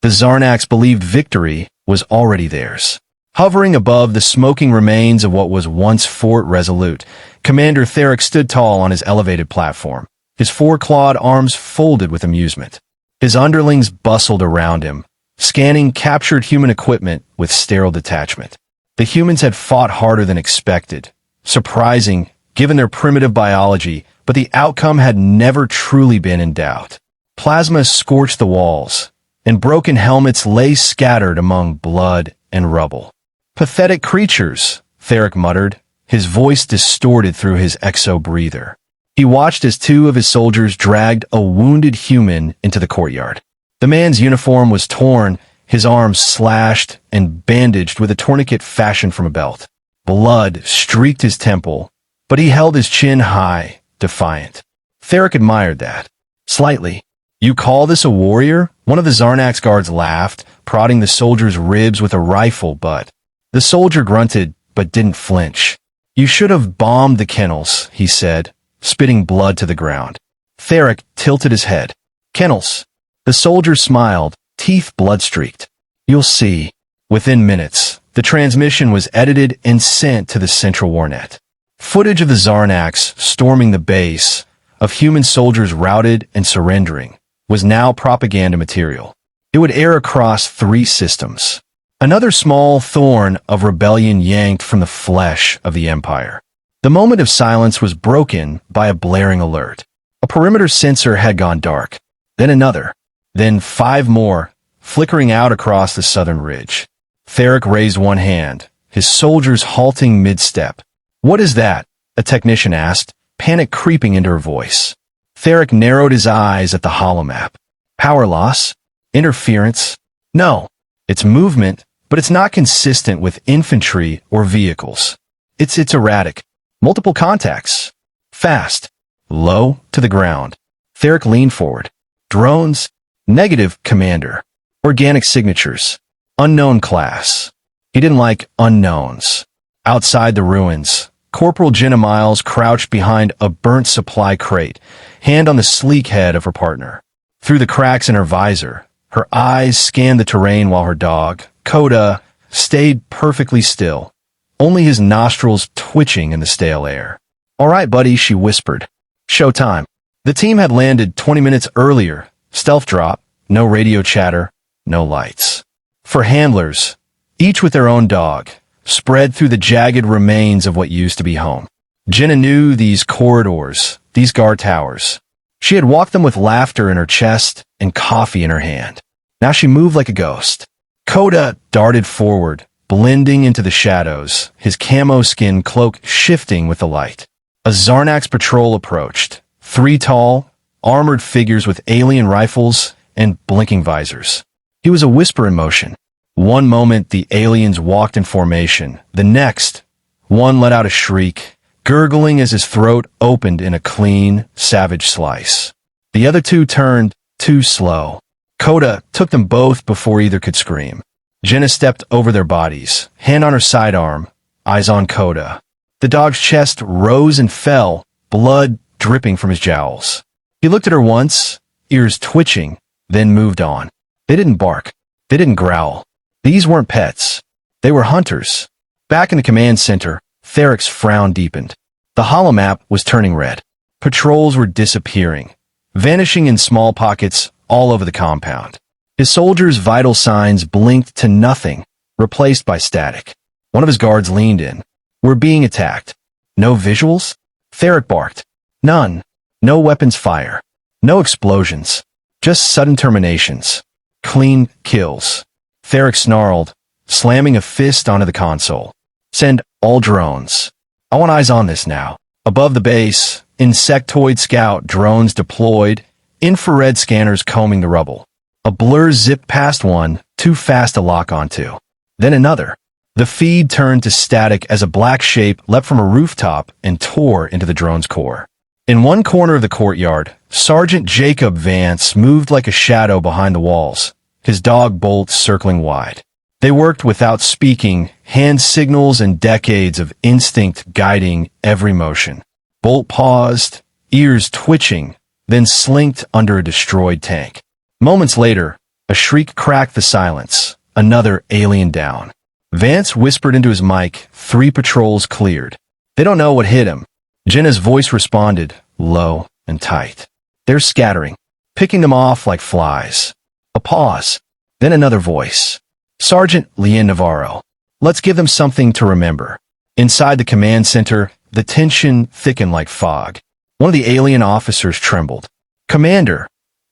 The Xarnax believed victory was already theirs. Hovering above the smoking remains of what was once Fort Resolute, Commander Theric stood tall on his elevated platform, his four-clawed arms folded with amusement. His underlings bustled around him, scanning captured human equipment with sterile detachment. The humans had fought harder than expected. Surprising, given their primitive biology, but the outcome had never truly been in doubt. Plasma scorched the walls, and broken helmets lay scattered among blood and rubble. "Pathetic creatures," Theric muttered, his voice distorted through his exo-breather. He watched as two of his soldiers dragged a wounded human into the courtyard. The man's uniform was torn, his arms slashed and bandaged with a tourniquet fashioned from a belt. Blood streaked his temple, but he held his chin high, defiant. Theric admired that. Slightly. "You call this a warrior?" One of the Xarnax guards laughed, prodding the soldier's ribs with a rifle butt. The soldier grunted, but didn't flinch. "You should have bombed the kennels," he said, spitting blood to the ground. Theric tilted his head. "Kennels." The soldier smiled, teeth blood-streaked. "You'll see." Within minutes, the transmission was edited and sent to the central warnet. Footage of the Xarnax storming the base, of human soldiers routed and surrendering, was now propaganda material. It would air across 3 systems. Another small thorn of rebellion yanked from the flesh of the Empire. The moment of silence was broken by a blaring alert. A perimeter sensor had gone dark. Then another. Then 5 more, flickering out across the southern ridge. Theric raised one hand, his soldiers halting mid-step. "What is that?" a technician asked, panic creeping into her voice. Theric narrowed his eyes at the holomap. "Power loss? Interference? No. It's movement, but it's not consistent with infantry or vehicles. It's erratic. Multiple contacts. Fast. Low to the ground." Theric leaned forward. "Drones? Negative, Commander. Organic signatures. Unknown class." He didn't like unknowns. Outside the ruins, Corporal Jenna Miles crouched behind a burnt supply crate, hand on the sleek head of her partner. Through the cracks in her visor, her eyes scanned the terrain while her dog, Coda, stayed perfectly still, only his nostrils twitching in the stale air. "All right, buddy," she whispered. "Showtime." The team had landed 20 minutes earlier. Stealth drop, no radio chatter, no lights. For handlers, each with their own dog, spread through the jagged remains of what used to be home. Jenna knew these corridors, these guard towers. She had walked them with laughter in her chest and coffee in her hand. Now she moved like a ghost. Coda darted forward, blending into the shadows, his camo skin cloak shifting with the light. A Xarnax patrol approached, 3 tall, armored figures with alien rifles and blinking visors. He was a whisper in motion. One moment the aliens walked in formation. The next, one let out a shriek, gurgling as his throat opened in a clean, savage slice. The other 2 turned, too slow. Coda took them both before either could scream. Jenna stepped over their bodies, hand on her sidearm, eyes on Coda. The dog's chest rose and fell, blood dripping from his jowls. He looked at her once, ears twitching, then moved on. They didn't bark. They didn't growl. These weren't pets. They were hunters. Back in the command center, Theric's frown deepened. The holomap was turning red. Patrols were disappearing, vanishing in small pockets all over the compound. His soldiers' vital signs blinked to nothing, replaced by static. One of his guards leaned in. "We're being attacked." "No visuals?" Theric barked. "None. No weapons fire. No explosions. Just sudden terminations. Clean kills." Theric snarled, slamming a fist onto the console. "Send all drones. I want eyes on this now." Above the base, insectoid scout drones deployed, infrared scanners combing the rubble. A blur zipped past one, too fast to lock onto. Then another. The feed turned to static as a black shape leapt from a rooftop and tore into the drone's core. In one corner of the courtyard, Sergeant Jacob Vance moved like a shadow behind the walls, his dog Bolt circling wide. They worked without speaking, hand signals and decades of instinct guiding every motion. Bolt paused, ears twitching, then slinked under a destroyed tank. Moments later, A shriek cracked the silence. Another alien down. Vance whispered into his mic, 3 patrols cleared. They don't know what hit him. Jenna's voice responded, low and tight. They're scattering, picking them off like flies. A pause. Then another voice. Sergeant Leon Navarro. Let's give them something to remember. Inside the command center, the tension thickened like fog. One of the alien officers trembled. Commander,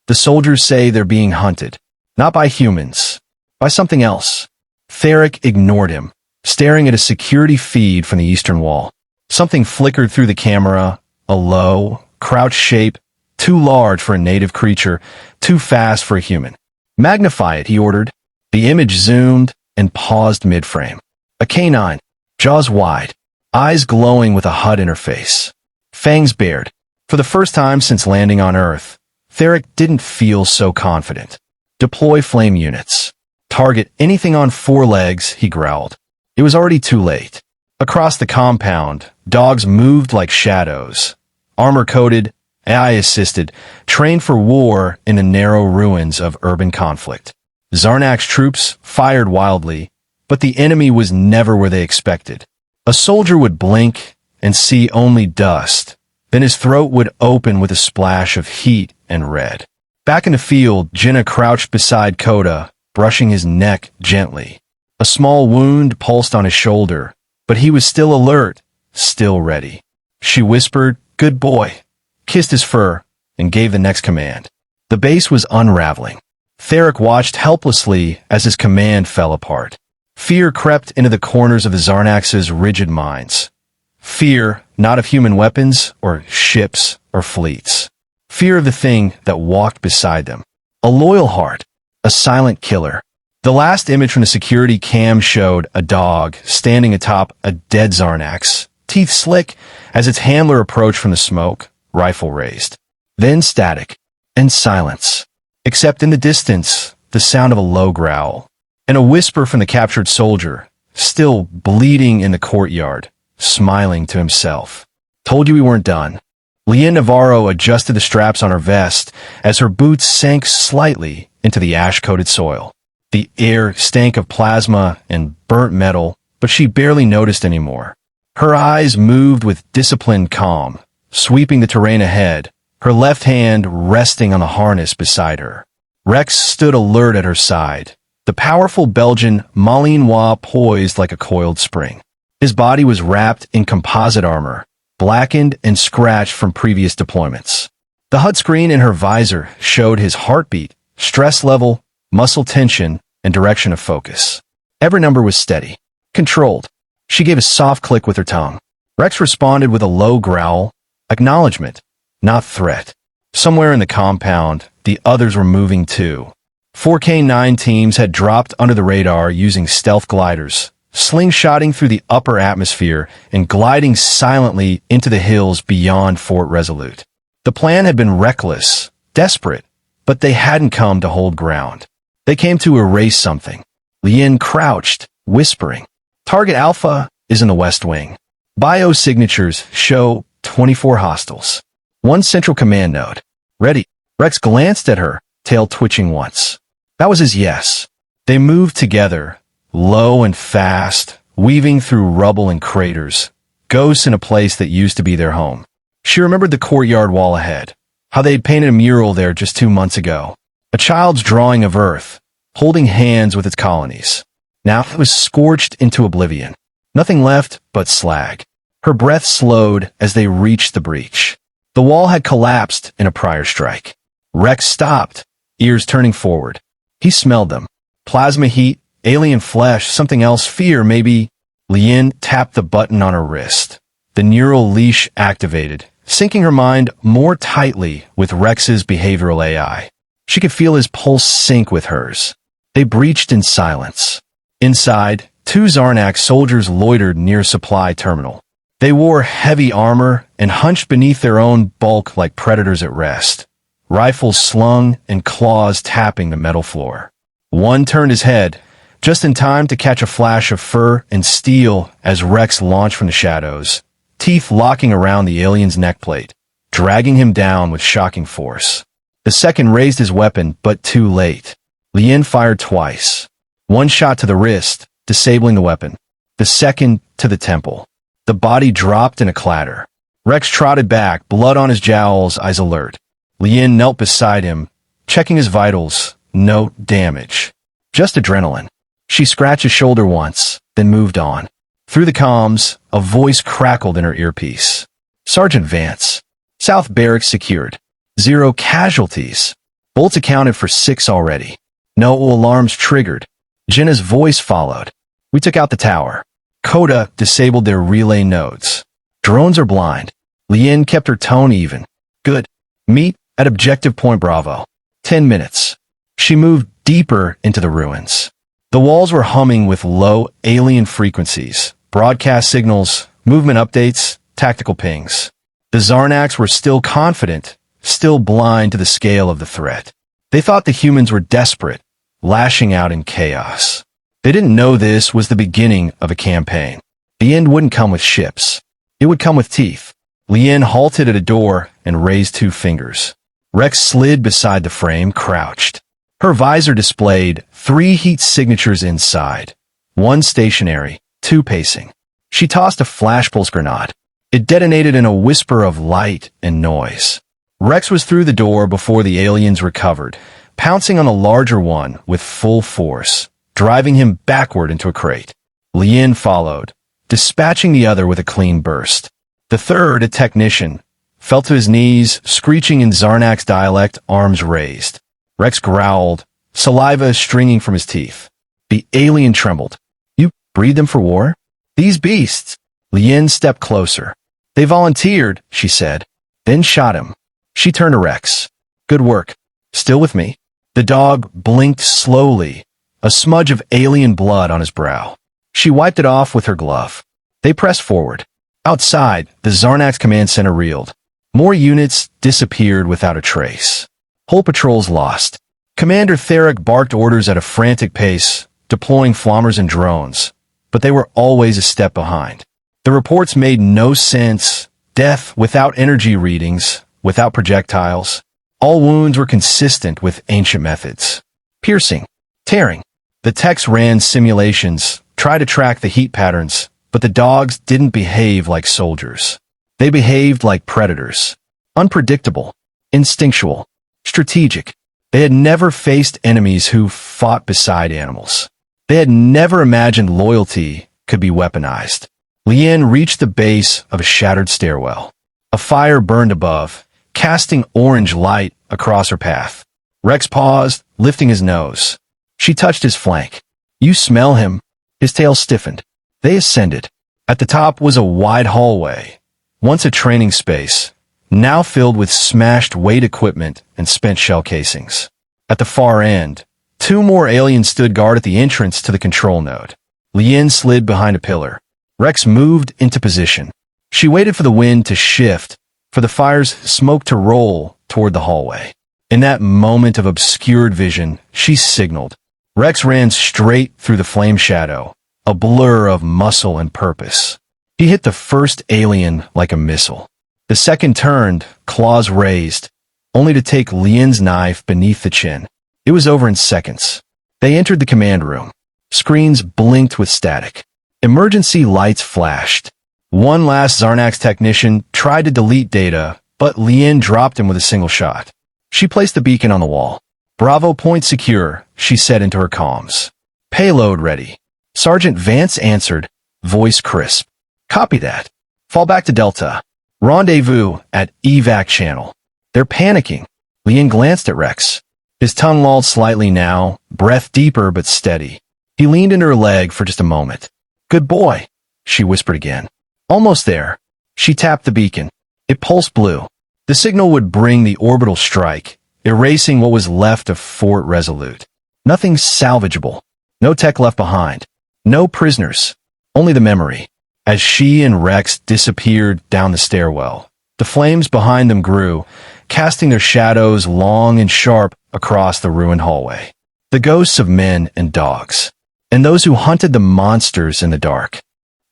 the soldiers say they're being hunted. Not by humans. By something else. Theric ignored him, staring at a security feed from the eastern wall. Something flickered through the camera, a low, crouched shape, too large for a native creature, too fast for a human. Magnify it, he ordered. The image zoomed and paused mid-frame. A canine, jaws wide, eyes glowing with a HUD interface. Fangs bared. For the first time since landing on Earth, Theric didn't feel so confident. Deploy flame units. Target anything on 4 legs, he growled. It was already too late. Across the compound, dogs moved like shadows. Armor-coated, AI-assisted, trained for war in the narrow ruins of urban conflict. Xarnax troops fired wildly, but the enemy was never where they expected. A soldier would blink and see only dust. Then his throat would open with a splash of heat and red. Back in the field, Jenna crouched beside Coda, brushing his neck gently. A small wound pulsed on his shoulder, but he was still alert, still ready. She whispered, "Good boy," kissed his fur, and gave the next command. The base was unraveling. Theric watched helplessly as his command fell apart. Fear crept into the corners of the Xarnax's rigid minds. Fear, not of human weapons, or ships, or fleets. Fear of the thing that walked beside them. A loyal heart. A silent killer. The last image from the security cam showed a dog standing atop a dead Xarnax, teeth slick as its handler approached from the smoke, rifle raised. Then static, and silence. Except in the distance, the sound of a low growl, and a whisper from the captured soldier, still bleeding in the courtyard, smiling to himself. Told you we weren't done. Leon Navarro adjusted the straps on her vest as her boots sank slightly into the ash-coated soil. The air stank of plasma and burnt metal, but she barely noticed anymore. Her eyes moved with disciplined calm, sweeping the terrain ahead, her left hand resting on the harness beside her. Rex stood alert at her side, the powerful Belgian Malinois poised like a coiled spring. His body was wrapped in composite armor, blackened and scratched from previous deployments. The HUD screen in her visor showed his heartbeat, stress level, muscle tension, and direction of focus. Every number was steady, controlled. She gave a soft click with her tongue. Rex responded with a low growl, acknowledgement, not threat. Somewhere in the compound, the others were moving too. 4K9 teams had dropped under the radar using stealth gliders, slingshotting through the upper atmosphere and gliding silently into the hills beyond Fort Resolute. The plan had been reckless, desperate, but they hadn't come to hold ground. They came to erase something. Lien crouched, whispering. Target Alpha is in the West Wing. Biosignatures show 24 hostiles. 1 central command node. Ready. Rex glanced at her, tail twitching once. That was his yes. They moved together, low and fast, weaving through rubble and craters, ghosts in a place that used to be their home. She remembered the courtyard wall ahead, how they'd painted a mural there just 2 months ago. A child's drawing of Earth, holding hands with its colonies. Now it was scorched into oblivion. Nothing left but slag. Her breath slowed as they reached the breach. The wall had collapsed in a prior strike. Rex stopped, ears turning forward. He smelled them. Plasma heat, alien flesh, something else, fear, maybe. Lien tapped the button on her wrist. The neural leash activated, syncing her mind more tightly with Rex's behavioral AI. She could feel his pulse sync with hers. They breached in silence. Inside, 2 Xarnax soldiers loitered near a supply terminal. They wore heavy armor and hunched beneath their own bulk like predators at rest, rifles slung and claws tapping the metal floor. One turned his head, just in time to catch a flash of fur and steel as Rex launched from the shadows, teeth locking around the alien's neckplate, dragging him down with shocking force. The second raised his weapon, but too late. Lien fired twice. One shot to the wrist, disabling the weapon. The second to the temple. The body dropped in a clatter. Rex trotted back, blood on his jowls, eyes alert. Lien knelt beside him, checking his vitals. No damage. Just adrenaline. She scratched his shoulder once, then moved on. Through the comms, a voice crackled in her earpiece. Sergeant Vance. South Barracks secured. 0 casualties. Bolts accounted for 6 already. No alarms triggered. Jenna's voice followed. We took out the tower. Coda disabled their relay nodes. Drones are blind. Lien kept her tone even. Good. Meet at Objective Point Bravo. 10 minutes. She moved deeper into the ruins. The walls were humming with low alien frequencies, broadcast signals, movement updates, tactical pings. The Xarnax were still confident, still blind to the scale of the threat. They thought the humans were desperate, lashing out in chaos. They didn't know this was the beginning of a campaign. The end wouldn't come with ships. It would come with teeth. Lien halted at a door and raised 2 fingers. Rex slid beside the frame, crouched. Her visor displayed 3 heat signatures inside. 1 stationary, 2 pacing. She tossed a flash pulse grenade. It detonated in a whisper of light and noise. Rex was through the door before the aliens recovered, pouncing on a larger one with full force, driving him backward into a crate. Lien followed, dispatching the other with a clean burst. The third, a technician, fell to his knees, screeching in Xarnax dialect, arms raised. Rex growled, saliva stringing from his teeth. The alien trembled. You breed them for war? These beasts. Lien stepped closer. They volunteered, she said, then shot him. She turned to Rex. Good work. Still with me? The dog blinked slowly, a smudge of alien blood on his brow. She wiped it off with her glove. They pressed forward. Outside, the Xarnax command center reeled. More units disappeared without a trace. Whole patrols lost. Commander Theric barked orders at a frantic pace, deploying flommers and drones, but they were always a step behind. The reports made no sense. Death without energy readings, without projectiles. All wounds were consistent with ancient methods. Piercing. Tearing. The techs ran simulations, tried to track the heat patterns, but the dogs didn't behave like soldiers. They behaved like predators. Unpredictable. Instinctual. Strategic. They had never faced enemies who fought beside animals. They had never imagined loyalty could be weaponized. Lien reached the base of a shattered stairwell. A fire burned above, casting orange light across her path. Rex paused, lifting his nose. She touched his flank. You smell him. His tail stiffened. They ascended. At the top was a wide hallway, once a training space, now filled with smashed weight equipment and spent shell casings. At the far end, 2 more aliens stood guard at the entrance to the control node. Lien slid behind a pillar. Rex moved into position. She waited for the wind to shift, for the fire's smoke to roll toward the hallway. In that moment of obscured vision, she signaled. Rex ran straight through the flame shadow, a blur of muscle and purpose. He hit the first alien like a missile. The second turned, claws raised, only to take Lien's knife beneath the chin. It was over in seconds. They entered the command room. Screens blinked with static. Emergency lights flashed. One last Xarnax technician tried to delete data, but Lien dropped him with a single shot. She placed the beacon on the wall. Bravo point secure, she said into her comms. Payload ready. Sergeant Vance answered, voice crisp. Copy that. Fall back to Delta. Rendezvous at evac channel. They're panicking. Lien glanced at Rex. His tongue lolled slightly now, breath deeper but steady. He leaned into her leg for just a moment. Good boy, she whispered again. Almost there. She tapped the beacon. It pulsed blue. The signal would bring the orbital strike, erasing what was left of Fort Resolute. Nothing salvageable. No tech left behind. No prisoners. Only the memory. As she and Rex disappeared down the stairwell, the flames behind them grew, casting their shadows long and sharp across the ruined hallway. The ghosts of men and dogs, and those who hunted the monsters in the dark.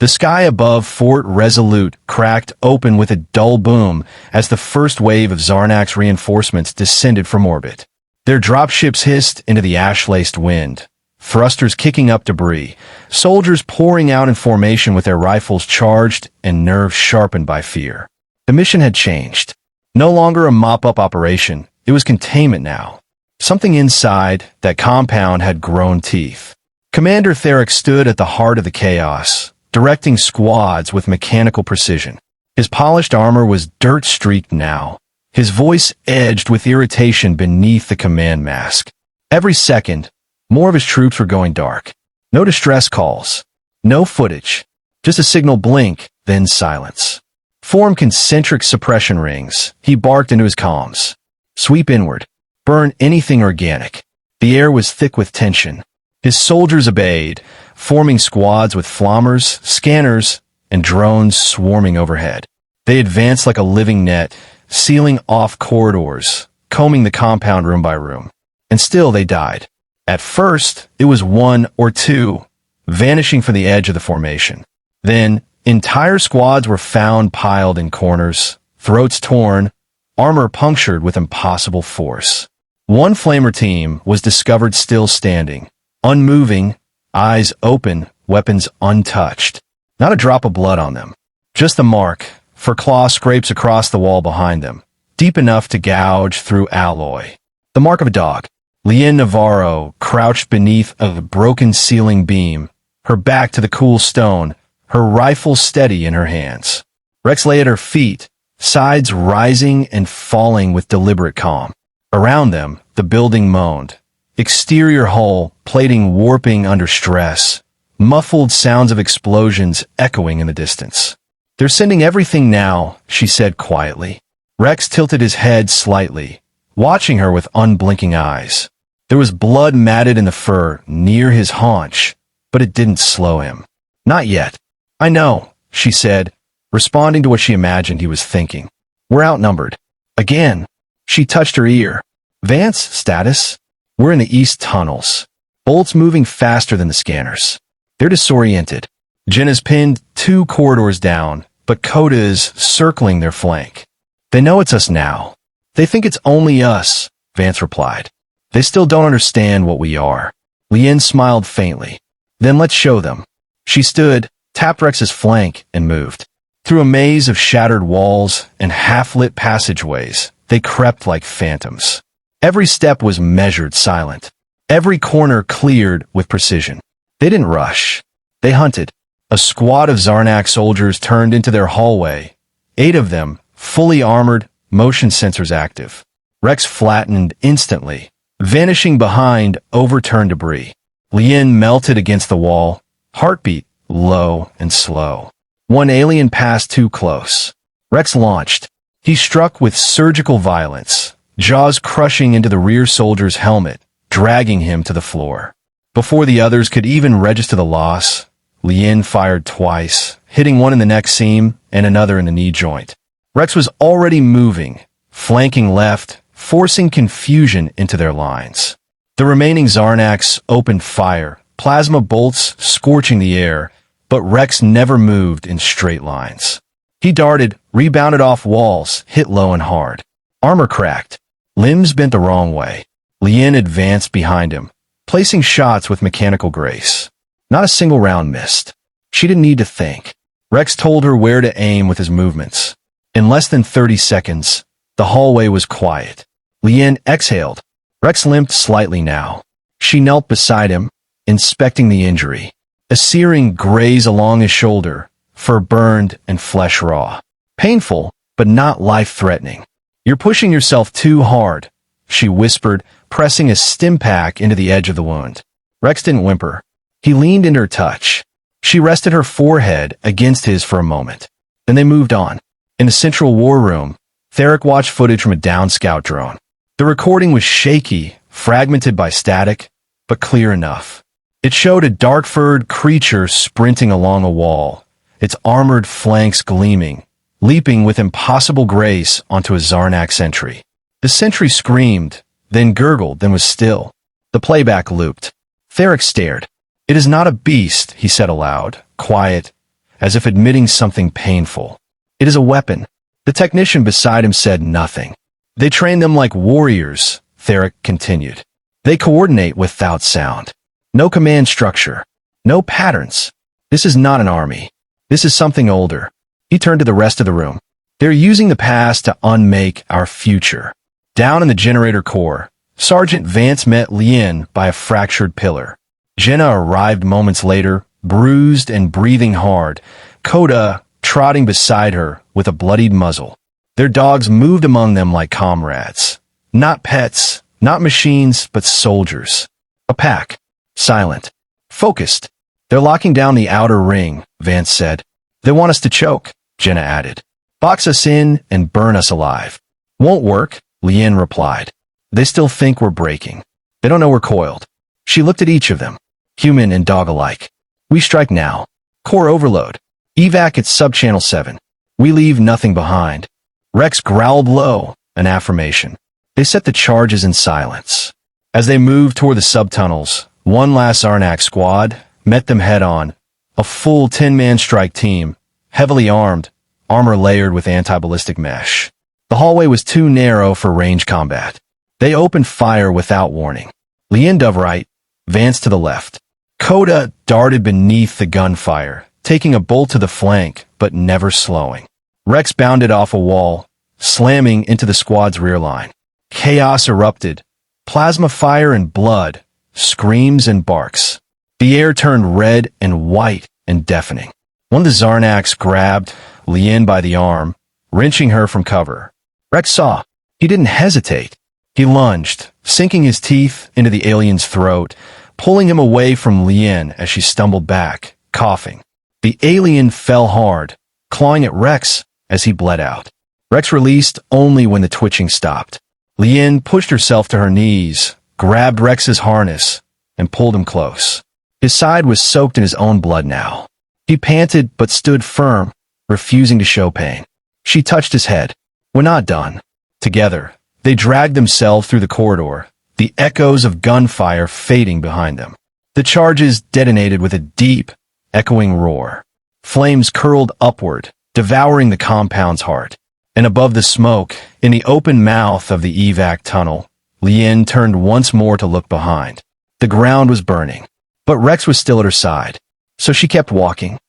The sky above Fort Resolute cracked open with a dull boom as the first wave of Xarnax reinforcements descended from orbit. Their dropships hissed into the ash-laced wind, thrusters kicking up debris, soldiers pouring out in formation with their rifles charged and nerves sharpened by fear. The mission had changed. No longer a mop-up operation, it was containment now. Something inside that compound had grown teeth. Commander Xarnax stood at the heart of the chaos, directing squads with mechanical precision. His polished armor was dirt-streaked now, his voice edged with irritation beneath the command mask. Every second, more of his troops were going dark. No distress calls, no footage, just a signal blink, then silence. Form concentric suppression rings, he barked into his comms. Sweep inward, burn anything organic. The air was thick with tension. His soldiers obeyed, forming squads with flammers, scanners, and drones swarming overhead. They advanced like a living net, sealing off corridors, combing the compound room by room. And still they died. At first, it was one or two, vanishing from the edge of the formation. Then, entire squads were found piled in corners, throats torn, armor punctured with impossible force. One flamer team was discovered still standing, unmoving, eyes open, weapons untouched. Not a drop of blood on them. Just a mark, for claw scrapes across the wall behind them, deep enough to gouge through alloy. The mark of a dog. Lien Navarro crouched beneath a broken ceiling beam, her back to the cool stone, her rifle steady in her hands. Rex lay at her feet, sides rising and falling with deliberate calm. Around them, the building moaned. Exterior hull, plating warping under stress, muffled sounds of explosions echoing in the distance. They're sending everything now, she said quietly. Rex tilted his head slightly, watching her with unblinking eyes. There was blood matted in the fur near his haunch, but it didn't slow him. Not yet. I know, she said, responding to what she imagined he was thinking. We're outnumbered. Again. She touched her ear. Vance, status? We're in the east tunnels. Bolts moving faster than the scanners. They're disoriented. Jenna's pinned 2 corridors down, but Coda is circling their flank. They know it's us now. They think it's only us, Vance replied. They still don't understand what we are. Lien smiled faintly. Then let's show them. She stood, tapped Rex's flank, and moved. Through a maze of shattered walls and half-lit passageways, they crept like phantoms. Every step was measured, silent. Every corner cleared with precision. They didn't rush. They hunted. A squad of Xarnax soldiers turned into their hallway. 8 of them, fully armored, motion sensors active. Rex flattened instantly, vanishing behind overturned debris. Lien melted against the wall, heartbeat low and slow. One alien passed too close. Rex launched. He struck with surgical violence, jaws crushing into the rear soldier's helmet, dragging him to the floor. Before the others could even register the loss, Lien fired twice, hitting one in the neck seam and another in the knee joint. Rex was already moving, flanking left, forcing confusion into their lines. The remaining Xarnax opened fire, plasma bolts scorching the air, but Rex never moved in straight lines. He darted, rebounded off walls, hit low and hard. Armor cracked, limbs bent the wrong way. Lien advanced behind him, placing shots with mechanical grace. Not a single round missed. She didn't need to think. Rex told her where to aim with his movements. In less than 30 seconds, the hallway was quiet. Lien exhaled. Rex limped slightly now. She knelt beside him, inspecting the injury. A searing graze along his shoulder, fur burned and flesh raw. Painful, but not life-threatening. You're pushing yourself too hard, she whispered, pressing a stim pack into the edge of the wound. Rex didn't whimper. He leaned into her touch. She rested her forehead against his for a moment. Then they moved on. In the central war room, Xarnax watched footage from a downed scout drone. The recording was shaky, fragmented by static, but clear enough. It showed a dark-furred creature sprinting along a wall, its armored flanks gleaming, leaping with impossible grace onto a Xarnax sentry. The sentry screamed, then gurgled, then was still. The playback looped. Xarnax stared. It is not a beast, he said aloud, quiet, as if admitting something painful. It is a weapon. The technician beside him said nothing. They train them like warriors, Theric continued. They coordinate without sound. No command structure. No patterns. This is not an army. This is something older. He turned to the rest of the room. They're using the past to unmake our future. Down in the generator core, Sergeant Vance met Lien by a fractured pillar. Jenna arrived moments later, bruised and breathing hard, Coda trotting beside her with a bloodied muzzle. Their dogs moved among them like comrades. Not pets, not machines, but soldiers. A pack. Silent. Focused. They're locking down the outer ring, Vance said. They want us to choke, Jenna added. Box us in and burn us alive. Won't work, Lien replied. They still think we're breaking. They don't know we're coiled. She looked at each of them, human and dog alike. We strike now. Core overload. Evac at sub-channel 7. We leave nothing behind. Rex growled low, an affirmation. They set the charges in silence. As they moved toward the subtunnels, one last Xarnax squad met them head-on. A full 10-man strike team, heavily armed, armor layered with anti-ballistic mesh. The hallway was too narrow for range combat. They opened fire without warning. Lien dove right, Vance to the left. Coda darted beneath the gunfire, taking a bolt to the flank, but never slowing. Rex bounded off a wall, slamming into the squad's rear line. Chaos erupted. Plasma fire and blood, screams and barks. The air turned red and white and deafening. One of the Xarnax grabbed Lien by the arm, wrenching her from cover. Rex saw. He didn't hesitate. He lunged, sinking his teeth into the alien's throat, pulling him away from Lien as she stumbled back, coughing. The alien fell hard, clawing at Rex as he bled out. Rex released only when the twitching stopped. Lien pushed herself to her knees, grabbed Rex's harness, and pulled him close. His side was soaked in his own blood now. He panted but stood firm, refusing to show pain. She touched his head. We're not done. Together, they dragged themselves through the corridor, the echoes of gunfire fading behind them. The charges detonated with a deep, echoing roar. Flames curled upward, devouring the compound's heart. And above the smoke, in the open mouth of the evac tunnel, Lien turned once more to look behind. The ground was burning, but Rex was still at her side, so she kept walking.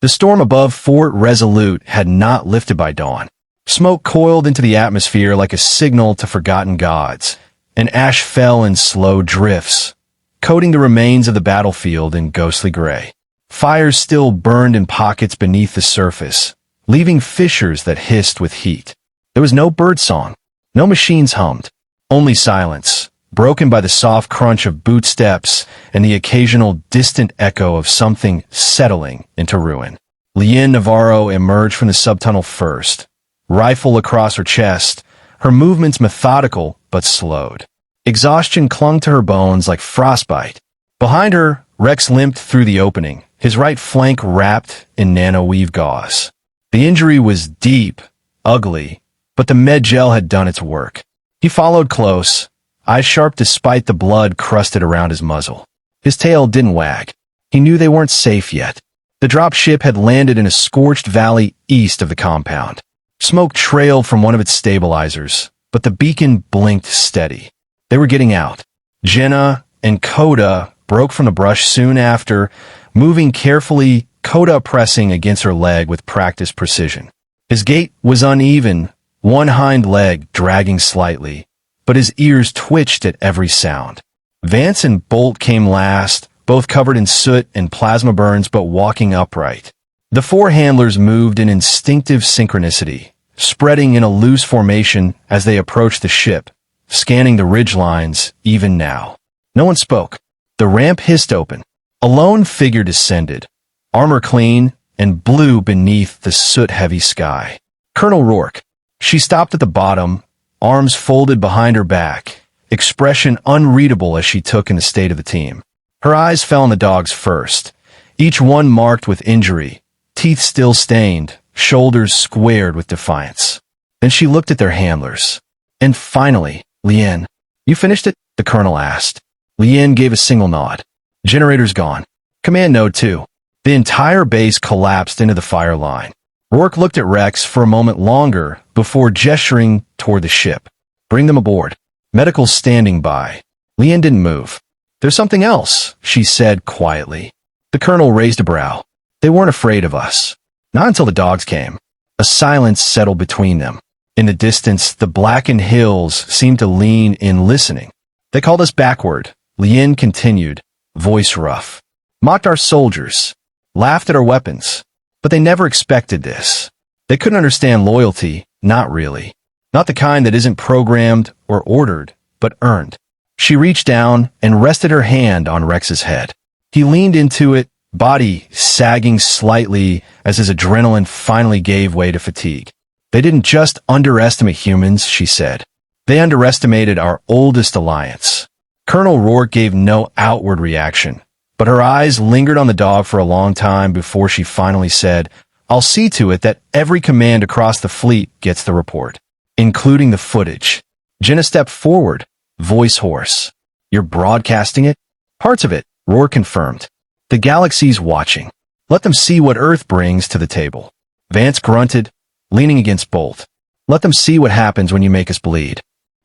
The storm above Fort Resolute had not lifted by dawn. Smoke coiled into the atmosphere like a signal to forgotten gods, and ash fell in slow drifts, coating the remains of the battlefield in ghostly gray. Fires still burned in pockets beneath the surface, leaving fissures that hissed with heat. There was no birdsong, no machines hummed, only silence, broken by the soft crunch of boot steps and the occasional distant echo of something settling into ruin. Lien Navarro emerged from the subtunnel first, rifle across her chest, her movements methodical but slowed. Exhaustion clung to her bones like frostbite. Behind her, Rex limped through the opening, his right flank wrapped in nano-weave gauze. The injury was deep, ugly, but the med gel had done its work. He followed close, eyes sharp despite the blood crusted around his muzzle. His tail didn't wag. He knew they weren't safe yet. The drop ship had landed in a scorched valley east of the compound. Smoke trailed from one of its stabilizers, but the beacon blinked steady. They were getting out. Jenna and Coda broke from the brush soon after, moving carefully, Coda pressing against her leg with practiced precision. His gait was uneven, one hind leg dragging slightly, but his ears twitched at every sound. Vance and Bolt came last, both covered in soot and plasma burns but walking upright. The four handlers moved in instinctive synchronicity, spreading in a loose formation as they approached the ship, scanning the ridgelines even now. No one spoke. The ramp hissed open. A lone figure descended, armor clean and blue beneath the soot-heavy sky. Colonel Rourke. She stopped at the bottom, arms folded behind her back, expression unreadable as she took in the state of the team. Her eyes fell on the dogs first, each one marked with injury, teeth still stained, shoulders squared with defiance. Then she looked at their handlers. And finally, Lien. You finished it? The colonel asked. Lien gave a single nod. Generator's gone. Command node too. The entire base collapsed into the fire line. Rourke looked at Rex for a moment longer before gesturing toward the ship. Bring them aboard. Medical's standing by. Lien didn't move. There's something else, she said quietly. The colonel raised a brow. They weren't afraid of us. Not until the dogs came. A silence settled between them. In the distance, the blackened hills seemed to lean in listening. They called us backward. Lien continued, voice rough. Mocked our soldiers. Laughed at our weapons. But they never expected this. They couldn't understand loyalty, not really. Not the kind that isn't programmed or ordered, but earned. She reached down and rested her hand on Rex's head. He leaned into it, body sagging slightly as his adrenaline finally gave way to fatigue. They didn't just underestimate humans, she said. They underestimated our oldest alliance. Colonel Rourke gave no outward reaction, but her eyes lingered on the dog for a long time before she finally said, I'll see to it that every command across the fleet gets the report, including the footage. Jenna stepped forward, voice hoarse. You're broadcasting it? Parts of it, Rourke confirmed. The galaxy's watching. Let them see what Earth brings to the table. Vance grunted, leaning against Bolt. Let them see what happens when you make us bleed.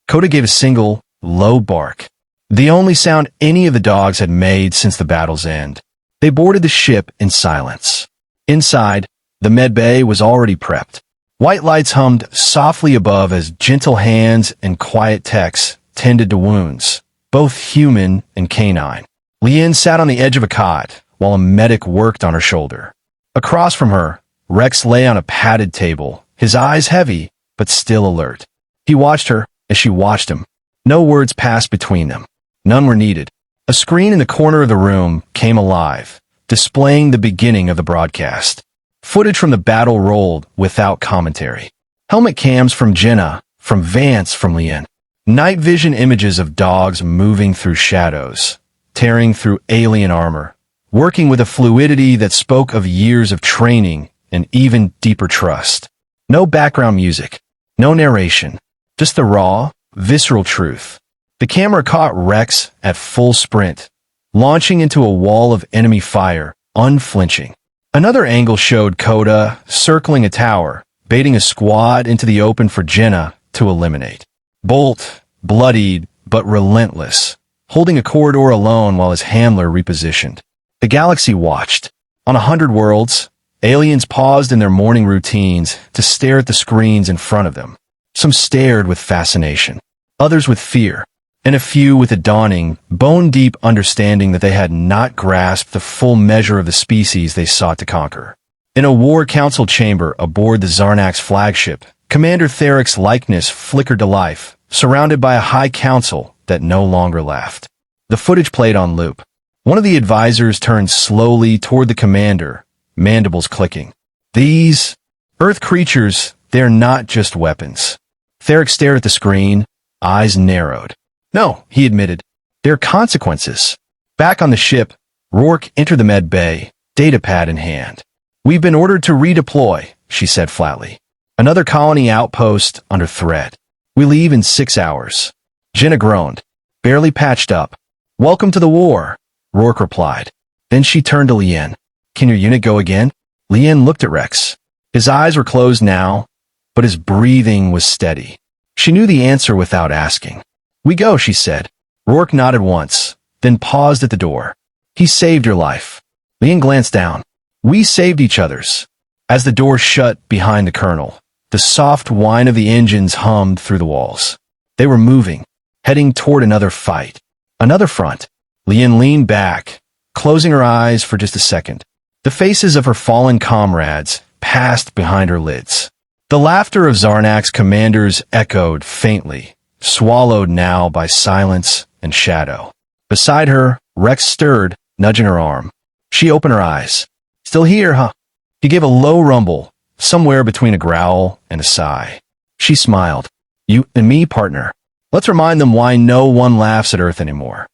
Coda gave a single, low bark. The only sound any of the dogs had made since the battle's end. They boarded the ship in silence. Inside, the med bay was already prepped. White lights hummed softly above as gentle hands and quiet techs tended to wounds, both human and canine. Lien sat on the edge of a cot while a medic worked on her shoulder. Across from her, Rex lay on a padded table, his eyes heavy, but still alert. He watched her as she watched him. No words passed between them. None were needed. A screen in the corner of the room came alive, displaying the beginning of the broadcast. Footage from the battle rolled without commentary. Helmet cams from Jenna, from Vance, from Lien. Night vision images of dogs moving through shadows, tearing through alien armor, working with a fluidity that spoke of years of training and even deeper trust. No background music, no narration, just the raw, visceral truth. The camera caught Rex at full sprint, launching into a wall of enemy fire, unflinching. Another angle showed Coda circling a tower, baiting a squad into the open for Jenna to eliminate. Bolt, bloodied but relentless, holding a corridor alone while his handler repositioned. The galaxy watched. On 100 worlds, aliens paused in their morning routines to stare at the screens in front of them. Some stared with fascination, others with fear, and a few with a dawning, bone-deep understanding that they had not grasped the full measure of the species they sought to conquer. In a war council chamber aboard the Xarnax flagship, Commander Theric's likeness flickered to life, surrounded by a high council that no longer laughed. The footage played on loop. One of the advisors turned slowly toward the commander, mandibles clicking. These Earth creatures, they're not just weapons. Theric stared at the screen, eyes narrowed. No, he admitted. There are consequences. Back on the ship, Rourke entered the med bay, datapad in hand. We've been ordered to redeploy, she said flatly. Another colony outpost under threat. We leave in 6 hours. Jenna groaned. Barely patched up. Welcome to the war, Rourke replied. Then she turned to Lien. Can your unit go again? Lien looked at Rex. His eyes were closed now, but his breathing was steady. She knew the answer without asking. We go, she said. Rourke nodded once, then paused at the door. He saved your life. Lien glanced down. We saved each other's. As the door shut behind the colonel, the soft whine of the engines hummed through the walls. They were moving, heading toward another fight. Another front. Lien leaned back, closing her eyes for just a second. The faces of her fallen comrades passed behind her lids. The laughter of Xarnax commanders echoed faintly, swallowed now by silence and shadow. Beside her, Rex stirred, nudging her arm. She opened her eyes. Still here, huh? He gave a low rumble, somewhere between a growl and a sigh. She smiled. You and me, partner. Let's remind them why no one laughs at Earth anymore.